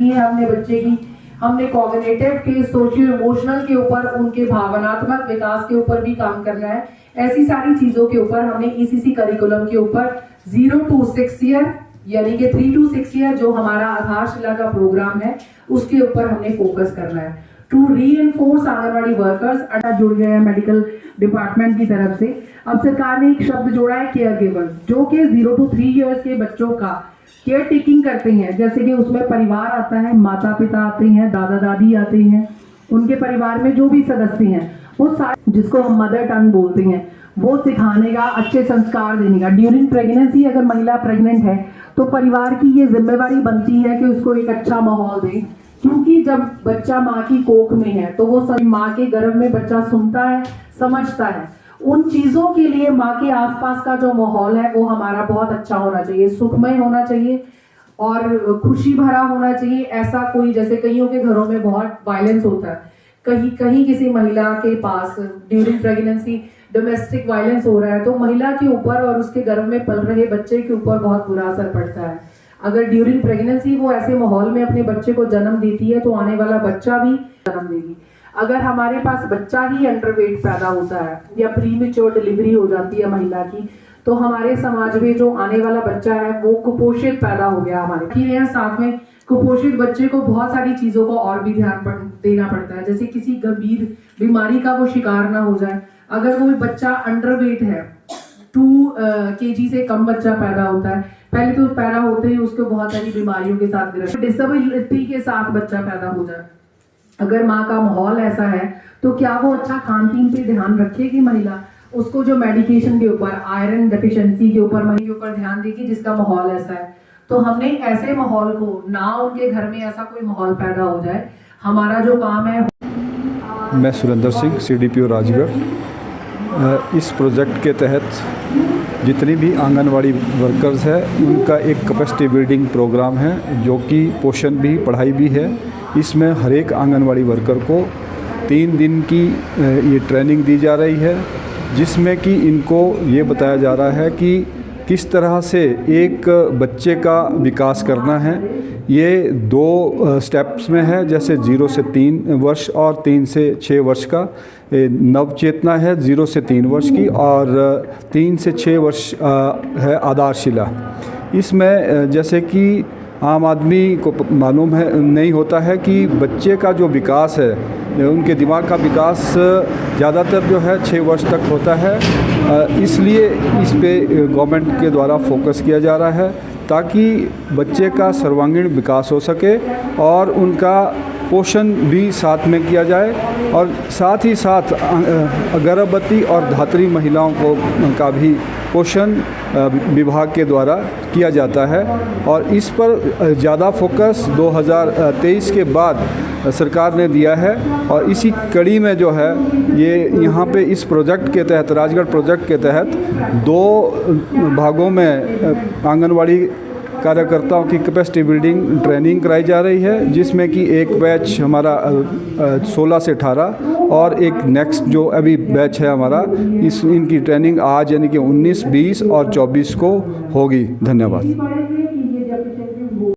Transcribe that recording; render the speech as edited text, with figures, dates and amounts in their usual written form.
हमने बच्चे की हमने कॉग्निटिव के, सोशियो इमोशनल के ऊपर, उनके भावनात्मक विकास के ऊपर भी काम करना है। ऐसी सारी चीजों के ऊपर हमने ईसीसी करिकुलम के ऊपर 0 to 6 ईयर यानी कि 3 to 6 ईयर जो हमारा आधारशिला का प्रोग्राम है उसके ऊपर हमने फोकस करना है। टू रीइंफोर्स आंगनवाड़ी वर्कर्स जुड़ गए हैं मेडिकल डिपार्टमेंट की तरफ से। अब सरकार ने एक शब्द जोड़ा है केयर गिवर्स, जो कि 0 to 3 ईयर्स के बच्चों का केयर टेकिंग करते हैं। जैसे कि उसमें परिवार आता है, माता पिता आते हैं, दादा दादी आते हैं, उनके परिवार में जो भी सदस्य हैं वो सारे, जिसको हम मदर टंग बोलते हैं, वो सिखाने का, अच्छे संस्कार देने का। ड्यूरिंग प्रेगनेंसी अगर महिला प्रेग्नेंट है तो परिवार की ये जिम्मेवारी बनती है कि उसको एक अच्छा माहौल दें, क्योंकि जब बच्चा माँ की कोख में है तो वो सभी माँ के गर्भ में बच्चा सुनता है, समझता है। उन चीजों के लिए माँ के आसपास का जो माहौल है वो हमारा बहुत अच्छा होना चाहिए, सुखमय होना चाहिए और खुशी भरा होना चाहिए। ऐसा कोई, जैसे कईयों के घरों में बहुत वायलेंस होता है, कहीं किसी महिला के पास ड्यूरिंग प्रेगनेंसी डोमेस्टिक वायलेंस हो रहा है तो महिला के ऊपर और उसके गर्भ में पल रहे बच्चे के ऊपर बहुत बुरा असर पड़ता है। अगर ड्यूरिंग प्रेगनेंसी वो ऐसे माहौल में अपने बच्चे को जन्म देती है तो आने वाला बच्चा भी जन्म देगी। अगर हमारे पास बच्चा ही अंडरवेट पैदा होता है या प्रीमेच्योर डिलीवरी हो जाती है महिला की, तो हमारे समाज में जो आने वाला बच्चा है वो कुपोषित पैदा हो गया हमारे। साथ में कुपोषित बच्चे को बहुत सारी चीजों को और भी ध्यान देना पड़ता है, जैसे किसी गंभीर बीमारी का वो शिकार ना हो जाए। अगर वो बच्चा अंडरवेट है, 2 kg से कम बच्चा पैदा होता है, पहले तो पैदा होते ही उसको बहुत सारी बीमारियों के साथ डिसेबिलिटी के साथ बच्चा पैदा हो जाए। अगर माँ का माहौल ऐसा है तो क्या वो अच्छा खान पीन पे ध्यान रखेगी महिला? उसको जो मेडिकेशन के ऊपर, आयरन डेफिशिएंसी के ऊपर ध्यान देगी जिसका माहौल ऐसा है। तो हमने ऐसे माहौल को, ना उनके घर में ऐसा कोई माहौल पैदा हो जाए, हमारा जो काम है। मैं सुरेंद्र सिंह, CDPO राजगढ़। इस प्रोजेक्ट के तहत जितनी भी आंगनवाड़ी वर्कर्स है उनका एक कैपेसिटी बिल्डिंग प्रोग्राम है, जो कि पोषण भी, पढ़ाई भी है। इसमें हर एक आंगनवाड़ी वर्कर को 3 दिन की ये ट्रेनिंग दी जा रही है, जिसमें कि इनको ये बताया जा रहा है कि किस तरह से एक बच्चे का विकास करना है। ये 2 स्टेप्स में है, जैसे 0 से 3 वर्ष और 3 से 6 वर्ष का नवचेतना है, 0 से 3 वर्ष की, और 3 से 6 वर्ष है आधारशिला। इसमें जैसे कि आम आदमी को मालूम है नहीं होता है कि बच्चे का जो विकास है, उनके दिमाग का विकास ज़्यादातर जो है 6 वर्ष तक होता है। इसलिए इस पे गवर्नमेंट के द्वारा फोकस किया जा रहा है ताकि बच्चे का सर्वांगीण विकास हो सके और उनका पोषण भी साथ में किया जाए, और साथ ही साथ गर्भवती और धात्री महिलाओं को का भी पोषण विभाग के द्वारा किया जाता है। और इस पर ज़्यादा फोकस 2023 के बाद सरकार ने दिया है, और इसी कड़ी में जो है ये यहाँ पे इस प्रोजेक्ट के तहत, राजगढ़ प्रोजेक्ट के तहत 2 भागों में आंगनवाड़ी कार्यकर्ताओं की कैपेसिटी बिल्डिंग ट्रेनिंग कराई जा रही है, जिसमें कि एक बैच हमारा 16 से 18 और एक नेक्स्ट जो अभी बैच है हमारा, इनकी ट्रेनिंग आज यानी कि 19, 20 और 24 को होगी। धन्यवाद।